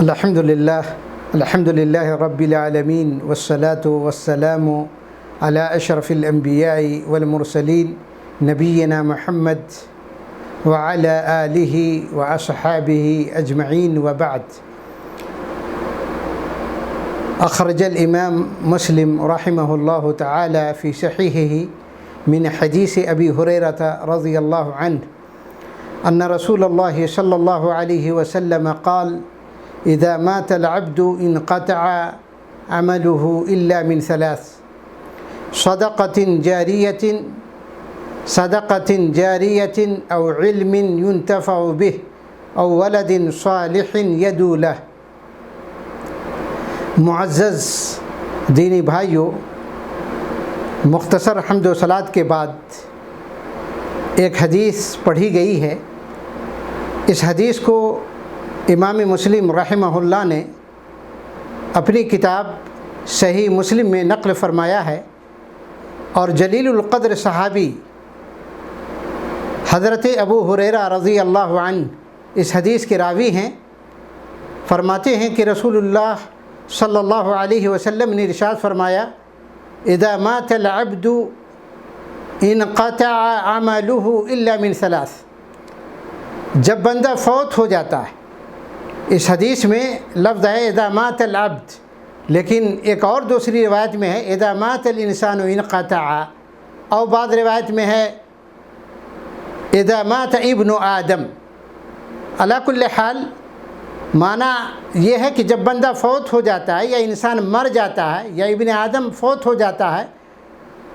الحمد لله رب العالمين والصلاة والسلام على أشرف الأنبياء والمرسلين نبينا محمد وعلى آله وأصحابه أجمعين وبعد. أخرج الإمام مسلم رحمه الله تعالى في صحيحه من حديث أبي هريرة رضي الله عنه أن رسول الله صلى الله عليه وسلم قال: إذا مات العبد انقطع عمله إلا من ثلاث: صدقة جارية أو علم ينتفع به أو ولد صالح يدعو له. معزز دینی بھائیوں، مختصر حمد و صلات کے بعد ایک حدیث پڑھی گئی ہے. اس حدیث کو امام مسلم رحمہ اللہ نے اپنی کتاب صحیح مسلم میں نقل فرمایا ہے، اور جلیل القدر صحابی حضرت ابو ہریرہ رضی اللہ عنہ اس حدیث کے راوی ہیں. فرماتے ہیں کہ رسول اللہ صلی اللہ علیہ وسلم نے ارشاد فرمایا: اذا مات العبد انقطع عمله الا من ثلاث. جب بندہ فوت ہو جاتا ہے، اس حدیث میں لفظ ہے اذا مات العبد، لیکن ایک اور دوسری روایت میں ہے اذا مات الانسان انقطع، اور بعض روایت میں ہے اذا مات ابن آدم. علی کل حال معنی یہ ہے کہ جب بندہ فوت ہو جاتا ہے یا انسان مر جاتا ہے یا ابن آدم فوت ہو جاتا ہے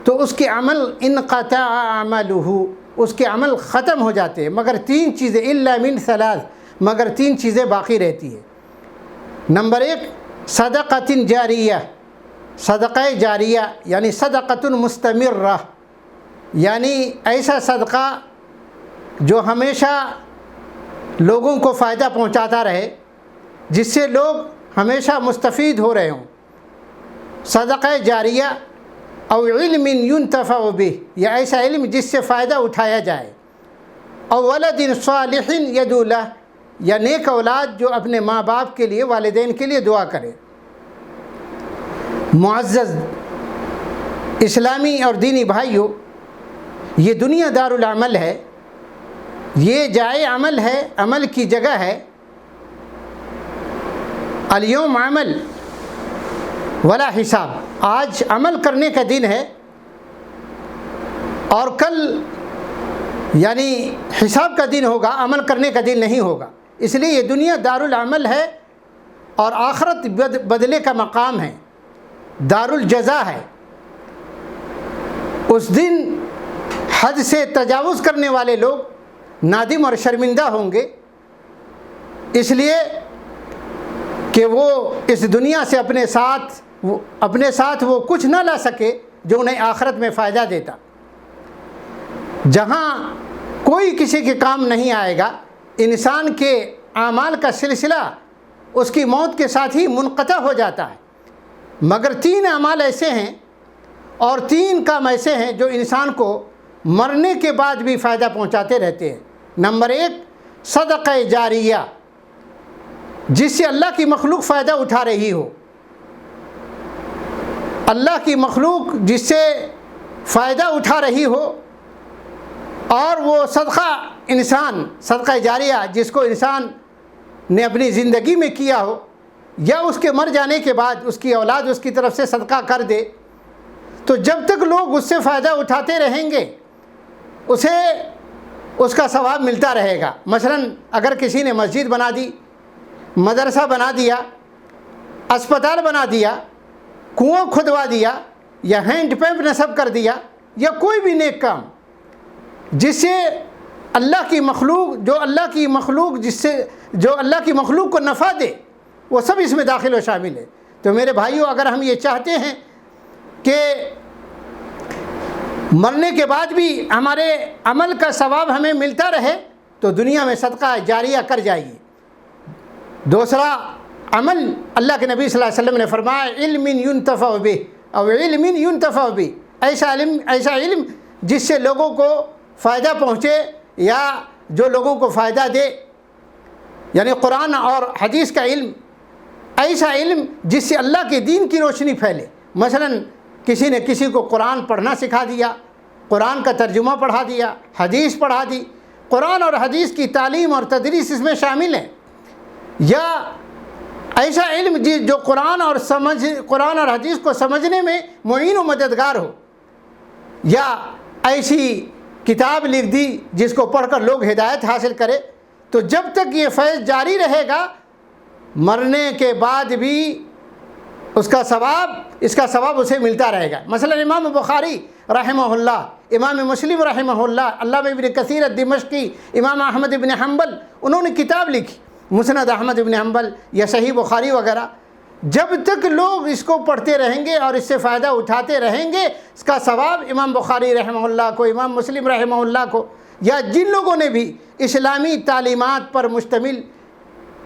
تو اس کے عمل انقطع عملہ، اس کے عمل ختم ہو جاتے ہیں، مگر تین چیزیں الا من ثلاث، مگر تین چیزیں باقی رہتی ہیں. نمبر ایک صدقۃ جاریہ، صدقہ جاریہ یعنی صدقۃ مستمرہ، یعنی ایسا صدقہ جو ہمیشہ لوگوں کو فائدہ پہنچاتا رہے، جس سے لوگ ہمیشہ مستفید ہو رہے ہوں. صدقہ جاریہ او علم ينتفع به، یا ایسا علم جس سے فائدہ اٹھایا جائے. او ولد صالح يدعو له، یا نیک اولاد جو اپنے ماں باپ کے لیے، والدین کے لیے دعا کرے. معزز اسلامی اور دینی بھائیوں، یہ دنیا دار العمل ہے، یہ جائے عمل ہے، عمل کی جگہ ہے. الیوم عمل ولا حساب، آج عمل کرنے کا دن ہے اور کل یعنی حساب کا دن ہوگا، عمل کرنے کا دن نہیں ہوگا. اس لیے یہ دنیا دار العمل ہے اور آخرت بدلے کا مقام ہے، دار الجزا ہے. اس دن حد سے تجاوز کرنے والے لوگ نادم اور شرمندہ ہوں گے، اس لیے کہ وہ اس دنیا سے اپنے ساتھ وہ کچھ نہ لا سکے جو انہیں آخرت میں فائدہ دیتا. جہاں کوئی کسی کے کام نہیں آئے گا، انسان کے اعمال کا سلسلہ اس کی موت کے ساتھ ہی منقطع ہو جاتا ہے. مگر تین اعمال ایسے ہیں اور تین کام ایسے ہیں جو انسان کو مرنے کے بعد بھی فائدہ پہنچاتے رہتے ہیں. نمبر ایک صدقہ جاریہ، جس سے اللہ کی مخلوق فائدہ اٹھا رہی ہو. اللہ کی مخلوق جس سے فائدہ اٹھا رہی ہو، اور وہ صدقہ جاریہ جس کو انسان نے اپنی زندگی میں کیا ہو یا اس کے مر جانے کے بعد اس کی اولاد اس کی طرف سے صدقہ کر دے، تو جب تک لوگ اس سے فائدہ اٹھاتے رہیں گے اسے اس کا ثواب ملتا رہے گا. مثلا اگر کسی نے مسجد بنا دی، مدرسہ بنا دیا، اسپتال بنا دیا، کنواں کھدوا دیا، یا ہینڈ پمپ نصب کر دیا، یا کوئی بھی نیک کام جس سے اللہ کی مخلوق کو نفع دے، وہ سب اس میں داخل و شامل ہے. تو میرے بھائیوں، اگر ہم یہ چاہتے ہیں کہ مرنے کے بعد بھی ہمارے عمل کا ثواب ہمیں ملتا رہے، تو دنیا میں صدقہ جاریہ کر جائیے. دوسرا عمل، اللہ کے نبی صلی اللہ علیہ وسلم نے فرمایا علم ينتفع به او علم ينتفع به، ایسا علم جس سے لوگوں کو فائدہ پہنچے یا جو لوگوں کو فائدہ دے. یعنی قرآن اور حدیث کا علم ایسا علم جس سے اللہ کے دین کی روشنی پھیلے. مثلا کسی نے کسی کو قرآن پڑھنا سکھا دیا, قرآن کا ترجمہ پڑھا دیا, حدیث پڑھا دی. قرآن اور حدیث کی تعلیم اور تدریس اس میں شامل ہے. یا ایسا علم جو قرآن اور حدیث کو سمجھنے میں معین و مددگار ہو. یا ایسی کتاب لکھ دی جس کو پڑھ کر لوگ ہدایت حاصل کرے. تو جب تک یہ فیض جاری رہے گا, مرنے کے بعد بھی اس کا ثواب اسے ملتا رہے گا. مثلا امام بخاری رحمہ اللہ, امام مسلم رحمہ اللہ, علامہ ابن کثیر الدمشقی, امام احمد ابن حنبل, انہوں نے کتاب لکھی مسند احمد ابن حنبل یا صحیح بخاری وغیرہ. جب تک لوگ اس کو پڑھتے رہیں گے اور اس سے فائدہ اٹھاتے رہیں گے, اس کا ثواب امام بخاری رحمہ اللہ کو, امام مسلم رحمہ اللہ کو, یا جن لوگوں نے بھی اسلامی تعلیمات پر مشتمل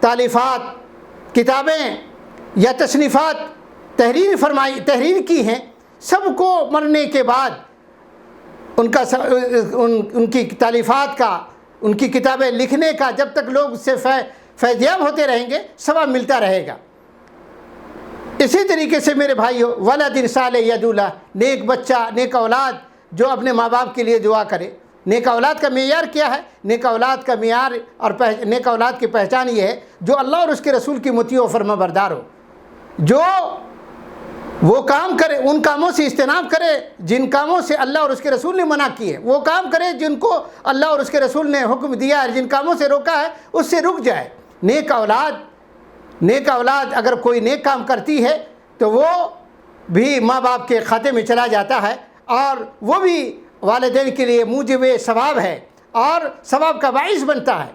تالیفات, کتابیں یا تصنیفات تحریر کی ہیں, سب کو مرنے کے بعد ان کی تالیفات کا, ان کی کتابیں لکھنے کا جب تک لوگ اس سے فیضیاب ہوتے رہیں گے, ثواب ملتا رہے گا. اسی طریقے سے میرے بھائیو, ولد صالح یدعو لہ, نیک بچہ, نیک اولاد جو اپنے ماں باپ کے لیے دعا کرے. نیک اولاد کا معیار کیا ہے؟ نیک اولاد کا معیار اور نیک اولاد کی پہچان یہ ہے جو اللہ اور اس کے رسول کی مطیع و فرما بردار ہو, جو وہ کام کرے, ان کاموں سے اجتناب کرے جن کاموں سے اللہ اور اس کے رسول نے منع کیے, وہ کام کرے جن کو اللہ اور اس کے رسول نے حکم دیا ہے, جن کاموں سے روکا ہے اس سے رک جائے. نیک اولاد اگر کوئی نیک کام کرتی ہے تو وہ بھی ماں باپ کے کھاتے میں چلا جاتا ہے, اور وہ بھی والدین کے لیے موجب ثواب ہے اور ثواب کا باعث بنتا ہے.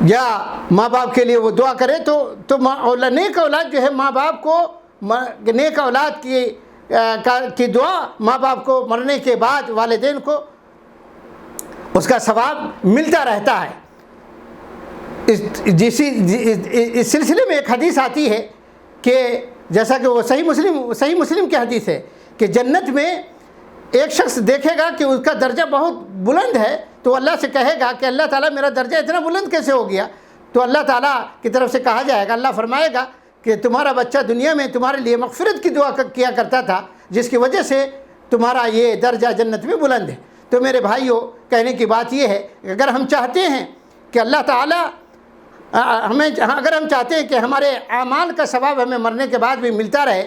یا ماں باپ کے لیے وہ دعا کرے تو نیک اولاد جو ہے ماں باپ کو, نیک اولاد کی دعا ماں باپ کو مرنے کے بعد والدین کو اس کا ثواب ملتا رہتا ہے. اس سلسلے میں ایک حدیث آتی ہے کہ جیسا کہ وہ صحیح مسلم کی حدیث ہے کہ جنت میں ایک شخص دیکھے گا کہ اس کا درجہ بہت بلند ہے, تو اللہ سے کہے گا کہ اللہ تعالیٰ میرا درجہ اتنا بلند کیسے ہو گیا؟ تو اللہ تعالیٰ کی طرف سے کہا جائے گا, اللہ فرمائے گا کہ تمہارا بچہ دنیا میں تمہارے لیے مغفرت کی دعا کیا کرتا تھا, جس کی وجہ سے تمہارا یہ درجہ جنت میں بلند ہے. تو میرے بھائیوں, کہنے کی بات یہ ہے کہ اگر ہم چاہتے ہیں کہ اللہ تعالیٰ اگر ہم چاہتے ہیں کہ ہمارے اعمال کا ثواب ہمیں مرنے کے بعد بھی ملتا رہے,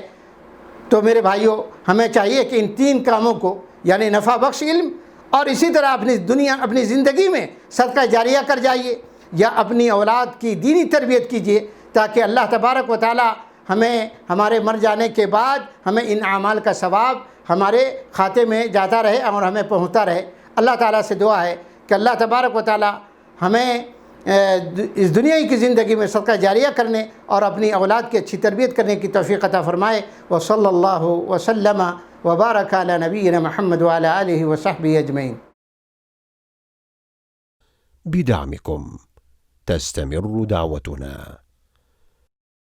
تو میرے بھائیوں ہمیں چاہیے کہ ان 3 کاموں کو, یعنی نفع بخش علم, اور اسی طرح اپنی زندگی میں صدقہ جاریہ کر جائیے, یا اپنی اولاد کی دینی تربیت کیجیے, تاکہ اللہ تبارک و تعالی ہمیں ہمارے مر جانے کے بعد ہمیں ان اعمال کا ثواب ہمارے کھاتے میں جاتا رہے اور ہمیں پہنچتا رہے. اللہ تعالیٰ سے دعا ہے کہ اللہ تبارک و تعالی ہمیں اس دنیا کی زندگی میں صدقہ جاریہ کرنے اور اپنی اولاد کی اچھی تربیت کرنے کی توفیق عطا فرمائے. وصلی اللہ وسلم وبارک علی نبینا محمد وعلی آلہ وصحبہ اجمعین. بدعمكم تستمر دعوتنا.